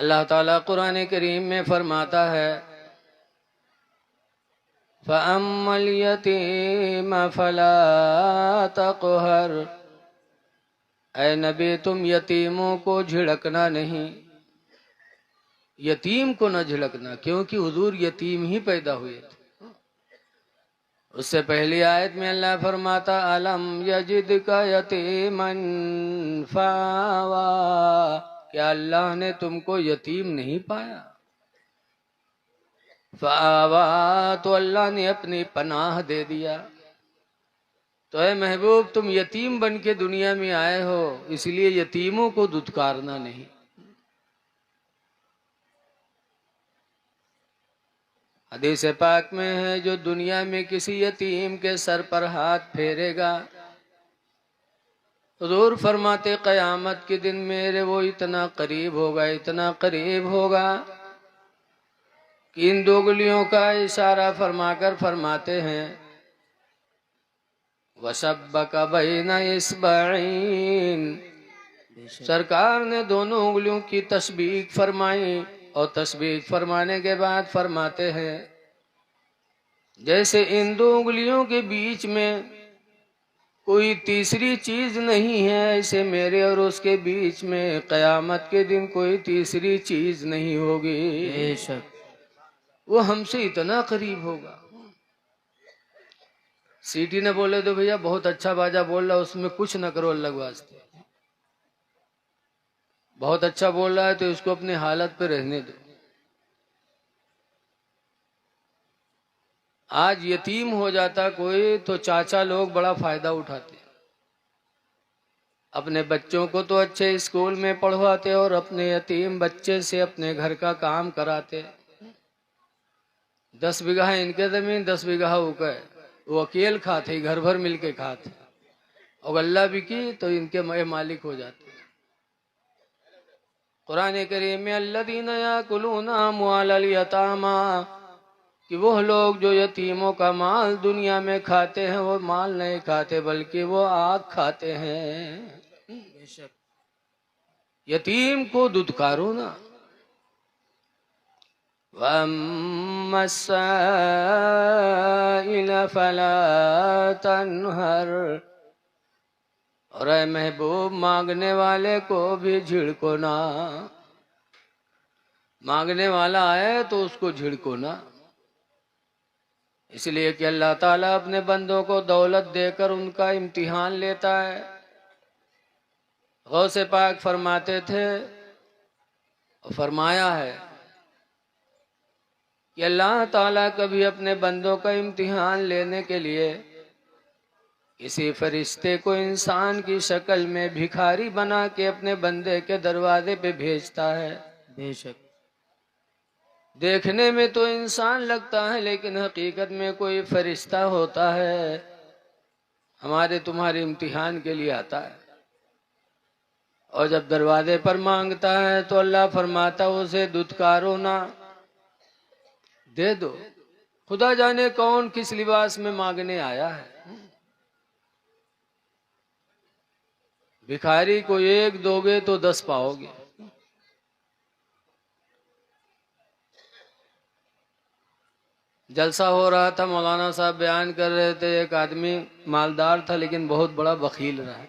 अल्लाह ताला कुरान करीम में फरमाता है, फ़अम्मल यतीम फला तक़हर, ऐ नबी तुम यतीमों को झिड़कना नहीं, यतीम को न झिड़कना, क्योंकि हुजूर यतीम ही पैदा हुए थे। उससे पहली आयत में अल्लाह फरमाता, अलम यजिदका यतीमन फावा, क्या अल्लाह ने तुमको यतीम नहीं पाया? फावा तो अल्लाह ने अपनी पनाह दे दिया। तो ऐ महबूब तुम यतीम बन के दुनिया में आए हो, इसलिए यतीमों को दुत्कारना नहीं। हदीस पाक में है, जो दुनिया में किसी यतीम के सर पर हाथ फेरेगा, हुजूर फरमाते क़यामत के दिन मेरे वो इतना करीब होगा, इतना करीब होगा कि इन दो उंगलियों का इशारा फरमाकर फरमाते हैं, वशब्बका बैना इस्बईन, सरकार ने दोनों उंगलियों की तस्बीह फरमाई, और तस्बीह फरमाने के बाद फरमाते हैं, जैसे इन दो उंगलियों के बीच में कोई तीसरी चीज नहीं है, ऐसे मेरे और उसके बीच में कयामत के दिन कोई तीसरी चीज नहीं होगी। बेशक वो हमसे इतना करीब होगा। सीटी ने बोले तो भैया बहुत अच्छा बाजा बोल रहा, उसमें कुछ न करो अल्लाह के वास्ते, बहुत अच्छा बोल रहा है तो इसको अपनी हालत पे रहने दो। आज यतीम हो जाता कोई तो चाचा लोग बड़ा फायदा उठाते, अपने बच्चों को तो अच्छे स्कूल में पढ़वाते और अपने यतीम बच्चे से अपने घर का काम कराते। 10 बीघा इनके जमीन, 10 बीघा उके, वो अकेले खाते, घर भर मिलके खाते, और अल्लाह भी की तो इनके मालिक हो जाते। कुरान करीम में अल्लज़ीना याकुलूना अम्वालल यतामा, कि वो लोग जो यतीमों का माल दुनिया में खाते हैं, वो माल नहीं खाते बल्कि वो आग खाते हैं। यतीम को दुत्कारो ना। वम्मस्साइल फला तन्हर, और ऐ महबूब मांगने वाले को भी झिड़को ना। मांगने वाला आए तो उसको झिड़को ना, इसलिए कि अल्लाह ताला अपने बंदों को दौलत देकर उनका इम्तिहान लेता है। गौसे पाक फरमाते थे, और फरमाया है कि अल्लाह ताला कभी अपने बंदों का इम्तिहान लेने के लिए किसी फरिश्ते को इंसान की शक्ल में भिखारी बना के अपने बंदे के दरवाजे पे भेजता है। बेशक देखने में तो इंसान लगता है, लेकिन हकीकत में कोई फरिश्ता होता है, हमारे तुम्हारे इम्तिहान के लिए आता है। और जब दरवाजे पर मांगता है तो अल्लाह फरमाता उसे दुत्कारो ना, दे दो। खुदा जाने कौन किस लिबास में मांगने आया है। भिखारी को एक दोगे तो 10 पाओगे। जलसा हो रहा था, मौलाना साहब बयान कर रहे थे, एक आदमी मालदार था लेकिन बहुत बड़ा बखील रहा है,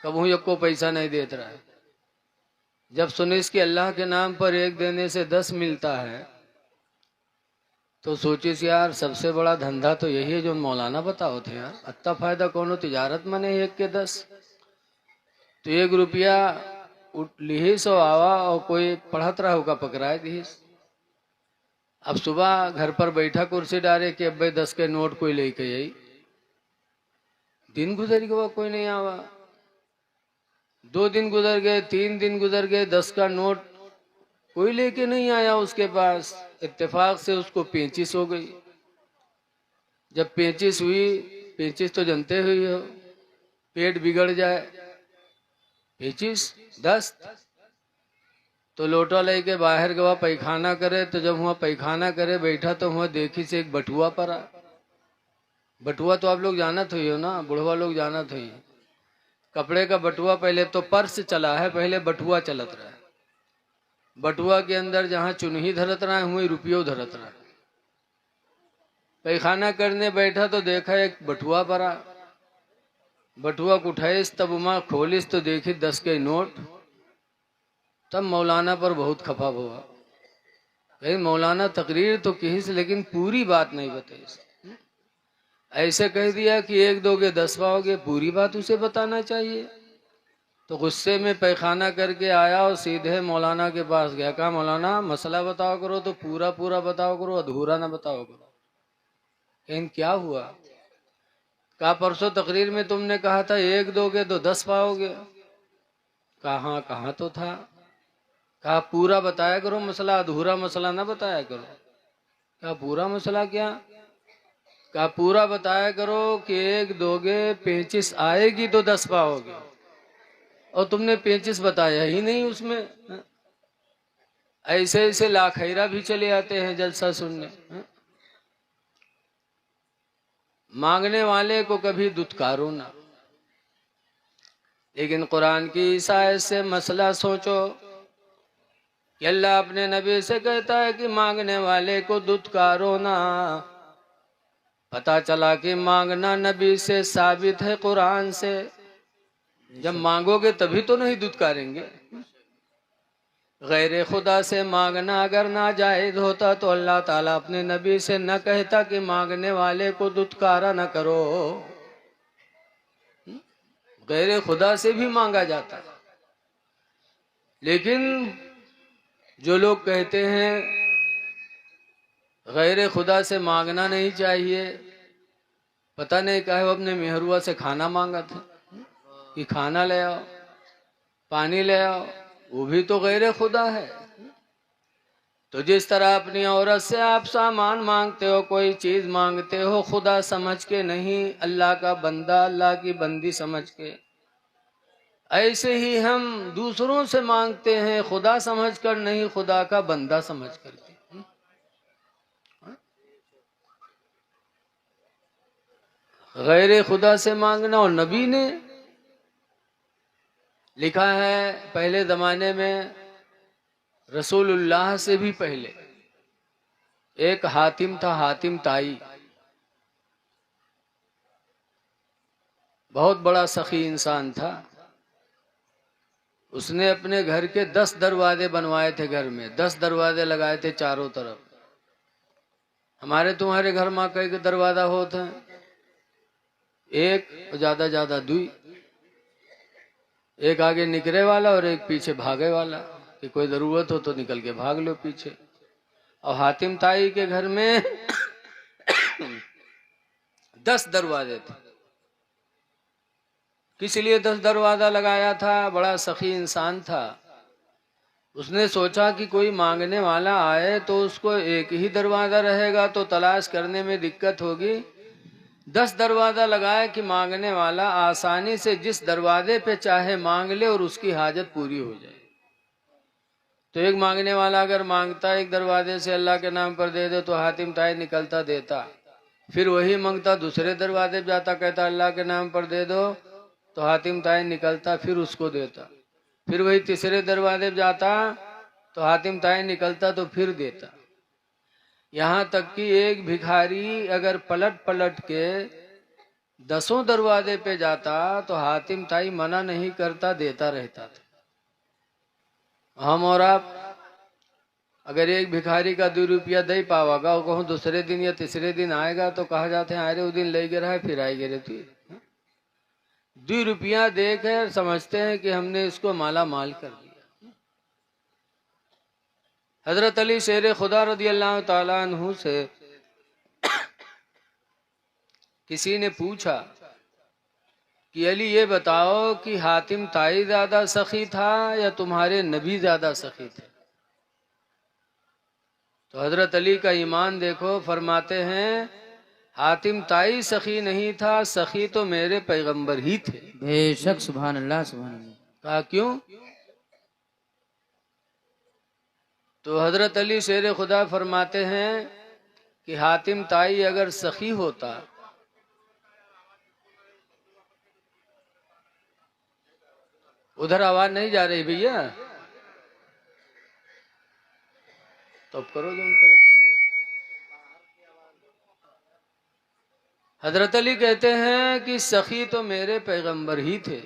कबू एक को पैसा नहीं देता रहा है। जब सुने इसके अल्लाह के नाम पर एक देने से 10 मिलता है, तो सोचिस यार सबसे बड़ा धंधा तो यही है जो मौलाना बताओ थे यार, अत्ता फायदा कौन तिजारत मने 1 के 10, तो 1 रुपया लिहिस और आवा और कोई पढ़त रहा होगा पकड़ाए दिहिस। अब सुबह घर पर बैठा कुर्सी डाले कि अब भाई 10 के नोट कोई लेके आई, दिन गुजर गया कोई नहीं आवा, 2 दिन गुजर गए, 3 दिन गुजर गए, 10 का नोट कोई लेके नहीं आया उसके पास। इत्तेफाक से उसको 35 हो गई। जब 35 हुई, 35 तो जानते हुई हो पेट बिगड़ जाए, 35 10 तो लोटा लेके बाहर गवा पैखाना करे, तो जब वहाँ पैखाना करे बैठा तो वहाँ देखी से एक बटुआ पड़ा। बटुआ तो आप लोग जानत हुई हो ना, बुढ़वा लोग जानत हुई, कपड़े का बटुआ। पहले तो पर्स चला है, पहले बटुआ चलत रहा है। बटुआ के अंदर जहाँ चुनही धरत रहा है वही रुपयो धरत रहा है। पैखाना करने बैठा तो देखा एक बटुआ पड़ा, बटुआ को उठाइस तब उमा खोलिस तो देखी 10 के नोट। तब मौलाना पर बहुत खफा हुआ, कहीं मौलाना तकरीर तो कही लेकिन पूरी बात नहीं बताई। ऐसे कह दिया कि 1 2 के 10 पाओगे, पूरी बात उसे बताना चाहिए। तो गुस्से में पैखाना करके आया और सीधे मौलाना के पास गया। कहा मौलाना मसला बताओ करो तो पूरा पूरा बताओ करो, अधूरा ना बताओ करो। लेकिन क्या हुआ? कहा परसों तकरीर में तुमने कहा था 1 2 के तो 10 पाओगे। कहा कहाँ तो था। कहा पूरा बताया करो मसला, अधूरा मसला ना बताया करो। कहा पूरा मसला क्या? कहा पूरा बताया करो कि 1 2 के 35 आएगी तो 10 पाओगे, और तुमने 35 बताया ही नहीं उसमें। ऐसे ऐसे लाखैरा भी चले आते हैं जलसा सुनने। मांगने वाले को कभी दुत्कारो ना, लेकिन कुरान की इस आयत से मसला सोचो कि अल्लाह अपने नबी से कहता है कि मांगने वाले को दुत्कारो ना। पता चला कि मांगना नबी से साबित है कुरान से। जब मांगोगे तभी तो नहीं दुत्कारेंगे। गैर खुदा से मांगना अगर ना जायज होता तो अल्लाह ताला अपने नबी से न कहता कि मांगने वाले को दुत्कारा न करो। गैर खुदा से भी मांगा जाता, लेकिन जो लोग कहते हैं गैर खुदा से मांगना नहीं चाहिए, पता नहीं कहे वो अपने मेहरुआ से खाना मांगा था कि खाना ले आओ, पानी ले आओ, वो भी तो गैर खुदा है। तो जिस तरह अपनी औरत से आप सामान मांगते हो, कोई चीज मांगते हो खुदा समझ के नहीं, अल्लाह का बंदा अल्लाह की बंदी समझ के, ऐसे ही हम दूसरों से मांगते हैं खुदा समझ कर नहीं, खुदा का बंदा समझ कर। गैर खुदा से मांगना, और नबी ने लिखा है पहले जमाने में रसूलुल्लाह से भी पहले एक हातिम था, हातिम ताई, बहुत बड़ा सखी इंसान था। उसने अपने घर के 10 दरवाजे बनवाए थे, घर में 10 दरवाजे लगाए थे चारों तरफ। हमारे तुम्हारे घर में कई दरवाजा होते हैं, एक ज्यादा ज्यादा 2, एक आगे निकले वाला और एक पीछे भागे वाला, कि कोई जरूरत हो तो निकल के भाग लो पीछे। और हातिम ताई के घर में 10 दरवाजे थे। किस लिए 10 दरवाजा लगाया था? बड़ा सखी इंसान था। उसने सोचा कि कोई मांगने वाला आए तो उसको एक ही दरवाजा रहेगा तो तलाश करने में दिक्कत होगी। 10 दरवाजा लगाए कि मांगने वाला आसानी से जिस दरवाजे पे चाहे मांग ले और उसकी हाजत पूरी हो जाए। तो एक मांगने वाला अगर मांगता एक दरवाजे से अल्लाह के नाम पर दे दे तो हातिम ताई निकलता देता, फिर वही मांगता दूसरे दरवाजे पे जाता, कहता अल्लाह के नाम पर दे दो, तो हातिम ताई निकलता फिर उसको देता, फिर वही तीसरे दरवाजे पे जाता तो हातिम ताई निकलता तो फिर देता। यहाँ तक कि एक भिखारी अगर पलट पलट के 10 दरवाजे पे जाता तो हातिम ताई मना नहीं करता, देता रहता था। हम और आप अगर एक भिखारी का 2 रुपया दे पावागा और कहूँ दूसरे दिन या तीसरे दिन आएगा तो कहा जाते हैं अरे वो दिन ले गिरा है फिर आई गिरे थी। 2 रुपया देकर समझते हैं कि हमने इसको माला माल कर दिया। हजरत अली शेर खुदा रदी अल्लाह ताला अन्हु से किसी ने पूछा कि अली ये बताओ कि हातिम ताई ज्यादा सखी था या तुम्हारे नबी ज्यादा सखी थे? तो हजरत अली का ईमान देखो, फरमाते हैं हातिम ताई सखी नहीं था, सखी तो मेरे पैगंबर ही थे। बेशक सुभान अल्लाह सुभान अल्लाह। कहा क्यों? तो हजरत अली शेर खुदा फरमाते हैं कि हातिम ताई अगर सखी होता उधर आवाज नहीं जा रही भैया, तो अब करो जो करे। हजरत अली कहते हैं कि सखी तो मेरे पैगंबर ही थे,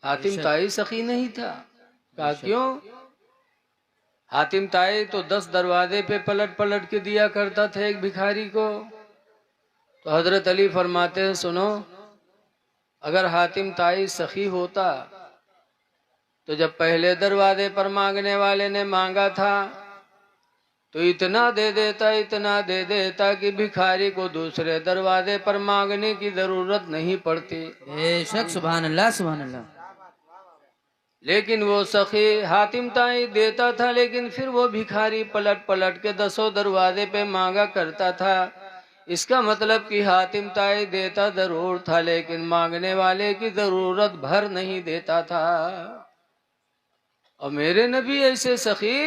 हातिम ताई सखी नहीं था। कहा क्यों? हातिम ताई तो 10 दरवाजे पे पलट पलट के दिया करता था एक भिखारी को। तो हजरत अली फरमाते हैं सुनो, अगर हातिम ताई सखी होता तो जब पहले दरवाजे पर मांगने वाले ने मांगा था तो इतना दे देता कि भिखारी को दूसरे दरवाजे पर मांगने की जरूरत नहीं पड़ती। बेशक सुभान अल्लाह सुभान अल्लाह। लेकिन वो सखी हातिम ताई देता था, लेकिन फिर वो भिखारी पलट पलट के 10 दरवाजे पे मांगा करता था। इसका मतलब कि हातिम ताई देता जरूर था, लेकिन मांगने वाले की जरूरत भर नहीं देता था। और मेरे नबी ऐसे सखी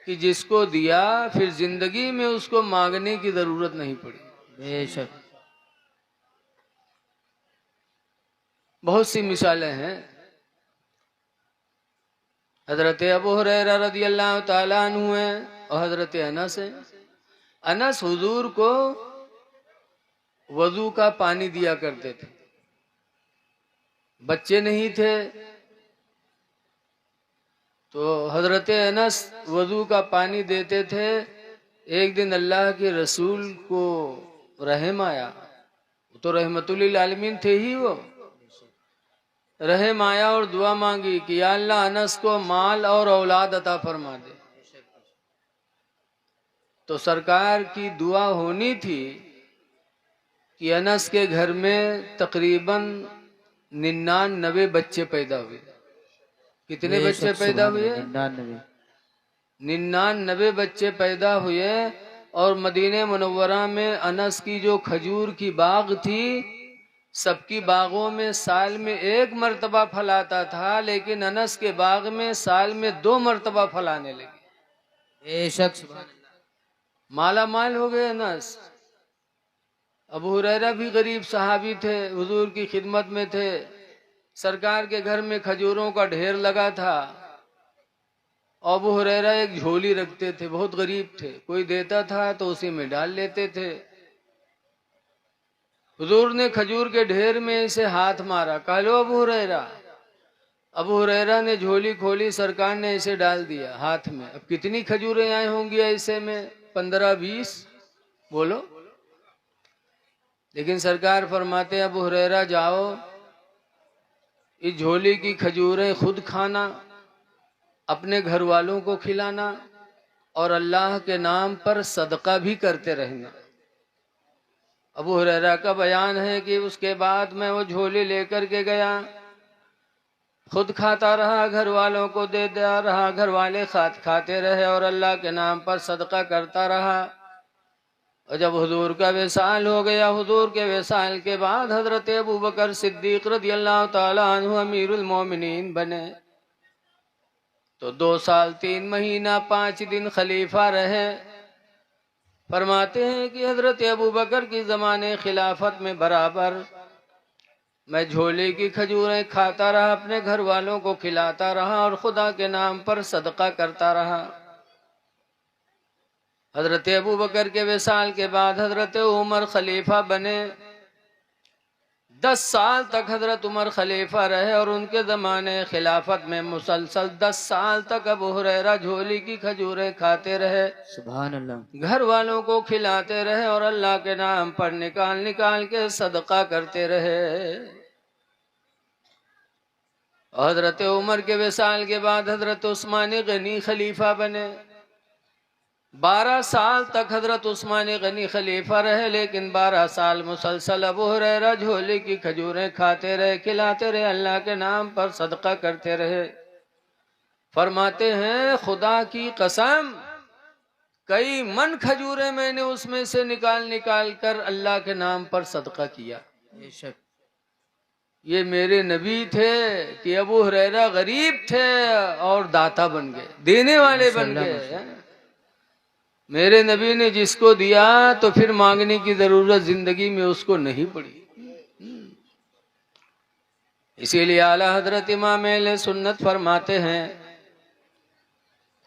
कि जिसको दिया फिर जिंदगी में उसको मांगने की जरूरत नहीं पड़ी। बेशक बहुत सी मिसालें हैं। हजरत अबू हुरैरा रदियल्लाहु ताला अन्हु हैं और हजरत अनस हैं। अनस हुजूर को वजू का पानी दिया करते थे, बच्चे नहीं थे तो हजरत अनस वजू का पानी देते थे। एक दिन अल्लाह के रसूल को रहम आया, तो रहमतुल्लिल आलमीन थे ही वो। रहम आया और दुआ मांगी कि या अल्लाह अनस को माल और औलाद अता फरमा दे। तो सरकार की दुआ होनी थी कि अनस के घर में तकरीबन 99 बच्चे पैदा हुए। कितने बच्चे पैदा हुए? 99 बच्चे पैदा हुए। और मदीने मुनव्वरा में अनस की जो खजूर की बाग थी, सबकी बागों में साल में 1 मरतबा फल आता था, लेकिन अनस के बाग में साल में 2 मरतबा फल आने लगे। बेशक सुभान अल्लाह। माला माल हो गए अनस। अबू हुरैरा भी गरीब सहाबी थे, हुजूर की खिदमत में थे। सरकार के घर में खजूरों का ढेर लगा था। अबू हुरैरा एक झोली रखते थे, बहुत गरीब थे, कोई देता था तो उसी में डाल लेते थे। हुजूर ने खजूर के ढेर में से हाथ मारा, कहा लो अबू हुरैरा। अबू हुरैरा ने झोली खोली, सरकार ने ऐसे डाल दिया हाथ में। अब कितनी खजूरें आई होंगी ऐसे में? 15-20 बोलो। लेकिन सरकार फरमाते अबू हुरैरा जाओ, इस झोली की खजूरें खुद खाना, अपने घर वालों को खिलाना और अल्लाह के नाम पर सदका भी करते रहना। अबू हुरैरा का बयान है कि उसके बाद मैं वो झोली लेकर के गया, खुद खाता रहा, घर वालों को देता रहा, घर वाले खाते रहे और अल्लाह के नाम पर सदका करता रहा। और जब हुजूर का विसाल हो गया, हुजूर के विसाल के बाद हजरत अबू बकर सिद्दीक रदियल्लाहु ताला अन्हु अमीरुल मोमिनीन बने। तो 2 साल 3 महीना 5 दिन खलीफा रहे। फरमाते हैं कि हजरत अबू बकर की ज़माने खिलाफत में बराबर मैं झोले की खजूरें खाता रहा, अपने घर वालों को खिलाता रहा और खुदा के नाम पर सदका करता रहा। हजरत अबू बकर के विसाल के बाद हजरत उमर खलीफा बने। 10 साल तक हजरत उमर खलीफा रहे और उनके ज़माने खिलाफत में मुसलसल 10 साल तक अबू हुरैरा झोली की खजूरें खाते रहे, सुभान अल्लाह। घर वालों को खिलाते रहे और अल्लाह के नाम पर निकाल निकाल के सदका करते रहे। हजरत उमर के विसाल के बाद हजरत उस्मान गनी खलीफा बने। 12 साल तक हजरत उस्मान गनी खलीफा रहे, लेकिन 12 साल मुसलसल अबू हुरैरा झोले की खजूरें खाते रहे, खिलाते रहे, अल्लाह के नाम पर सदका करते रहे। फरमाते हैं खुदा की कसम, कई मन खजूरें मैंने उसमें से निकाल निकाल कर अल्लाह के नाम पर सदका किया। बेशक ये मेरे नबी थे कि अबू हुरैरा गरीब थे और दाता बन गए, देने वाले बन गए। मेरे नबी ने जिसको दिया तो फिर मांगने की जरूरत जिंदगी में उसको नहीं पड़ी। इसीलिए आला हजरत इमाम अहले सुन्नत फरमाते हैं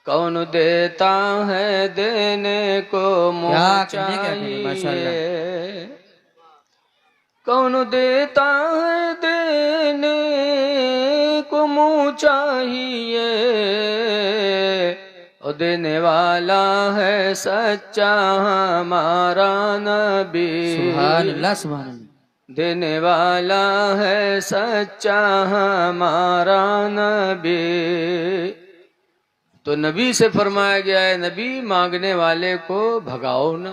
कौन देता है देने को मुँह क्या कहने, माशाअल्लाह। चाहिए। कौन देता है देने को मुँह चाहिए, और देने वाला है सच्चा हमारा नबी। सुभान अल्लाह, सुभान अल्लाह। देने वाला है सच्चा हमारा नबी। तो नबी से फरमाया गया है, नबी मांगने वाले को भगाओ ना।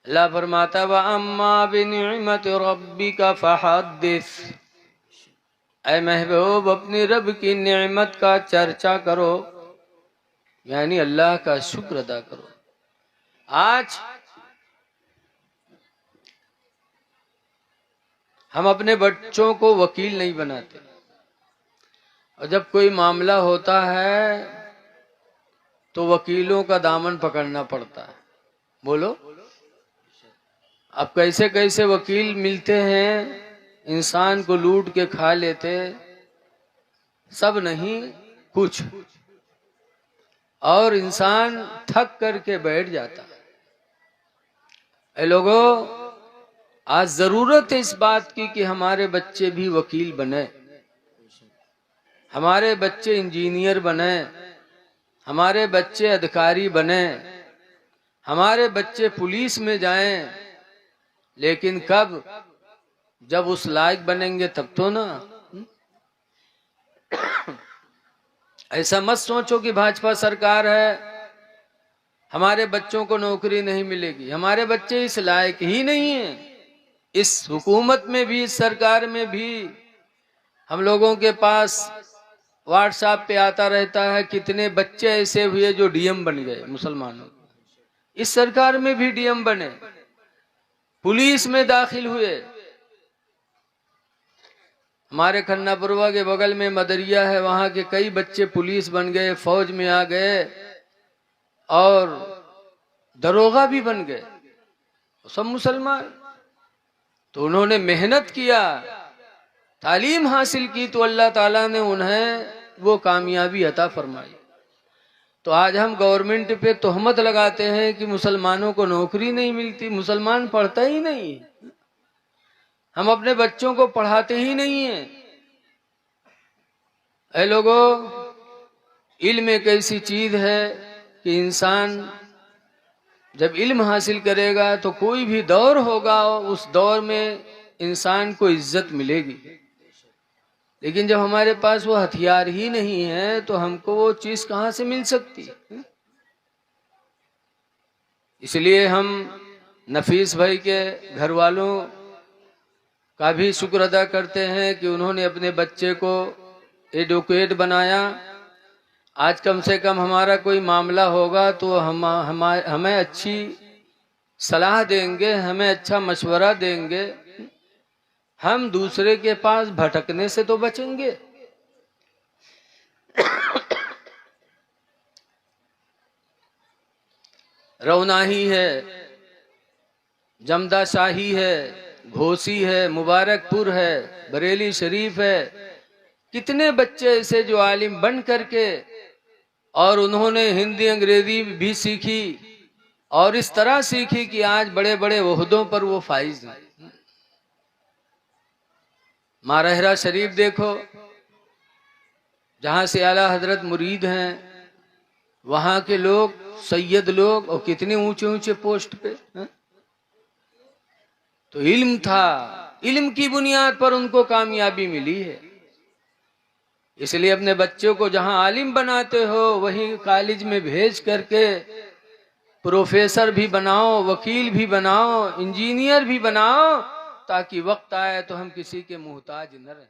अल्लाह फरमाता व अम्मा बिनिअमति रब्बिका फहद्दिस, ऐ महबूब अपनी रब की नेमत का चर्चा करो, यानी अल्लाह का शुक्र अदा करो। आज हम अपने बच्चों को वकील नहीं बनाते, और जब कोई मामला होता है तो वकीलों का दामन पकड़ना पड़ता है। बोलो, अब कैसे कैसे वकील मिलते हैं, इंसान को लूट के खा लेते। सब नहीं, कुछ, और इंसान थक करके बैठ जाता है। ऐ लोगों, आज जरूरत है इस बात की कि हमारे बच्चे भी वकील बने, हमारे बच्चे इंजीनियर बने, हमारे बच्चे अधिकारी बने, हमारे बच्चे पुलिस में जाएं। लेकिन कब? जब उस लायक बनेंगे तब तो ना। ऐसा मत सोचो कि भाजपा सरकार है, हमारे बच्चों को नौकरी नहीं मिलेगी। हमारे बच्चे इस लायक ही नहीं है। इस हुकूमत में भी, इस सरकार में भी हम लोगों के पास व्हाट्सएप पे आता रहता है कितने बच्चे ऐसे हुए जो डीएम बन गए मुसलमानों। इस सरकार में भी डीएम बने, पुलिस में दाखिल हुए। हमारे खन्नापुरवा के बगल में मदरिया है, वहां के कई बच्चे पुलिस बन गए, फौज में आ गए और दरोगा भी बन गए, सब मुसलमान। तो उन्होंने मेहनत किया, तालीम हासिल की, तो अल्लाह ताला ने उन्हें वो कामयाबी अता फरमाई। तो आज हम गवर्नमेंट पे तोहमत लगाते हैं कि मुसलमानों को नौकरी नहीं मिलती, मुसलमान पढ़ता ही नहीं, हम अपने बच्चों को पढ़ाते ही नहीं है। ऐ लोगों, इल्म एक ऐसी चीज है कि इंसान जब इल्म हासिल करेगा तो कोई भी दौर होगा, उस दौर में इंसान को इज्जत मिलेगी। लेकिन जब हमारे पास वो हथियार ही नहीं है तो हमको वो चीज कहां से मिल सकती है? इसलिए हम नफीस भाई के घर वालों का भी शुक्र अदा करते हैं कि उन्होंने अपने बच्चे को एडवोकेट बनाया। आज कम से कम हमारा कोई मामला होगा तो हमें अच्छी सलाह देंगे, हमें अच्छा मशवरा देंगे, हम दूसरे के पास भटकने से तो बचेंगे। रौनाही है, जमदा शाही है, घोसी है, मुबारकपुर है, बरेली शरीफ है, कितने बच्चे ऐसे जो आलिम बन करके और उन्होंने हिंदी अंग्रेजी भी सीखी और इस तरह सीखी कि आज बड़े बड़े ओहदों पर वो फाइज हैं। मारहरा शरीफ देखो, जहां से आला हजरत मुरीद हैं, वहां के लोग सैयद लोग और कितने ऊंचे ऊंचे पोस्ट पे हैं? तो इल्म था, इल्म की बुनियाद पर उनको कामयाबी मिली है। इसलिए अपने बच्चों को जहां आलिम बनाते हो वहीं कॉलेज में भेज करके प्रोफेसर भी बनाओ, वकील भी बनाओ, इंजीनियर भी बनाओ, ताकि वक्त आए तो हम किसी के मोहताज न रहें।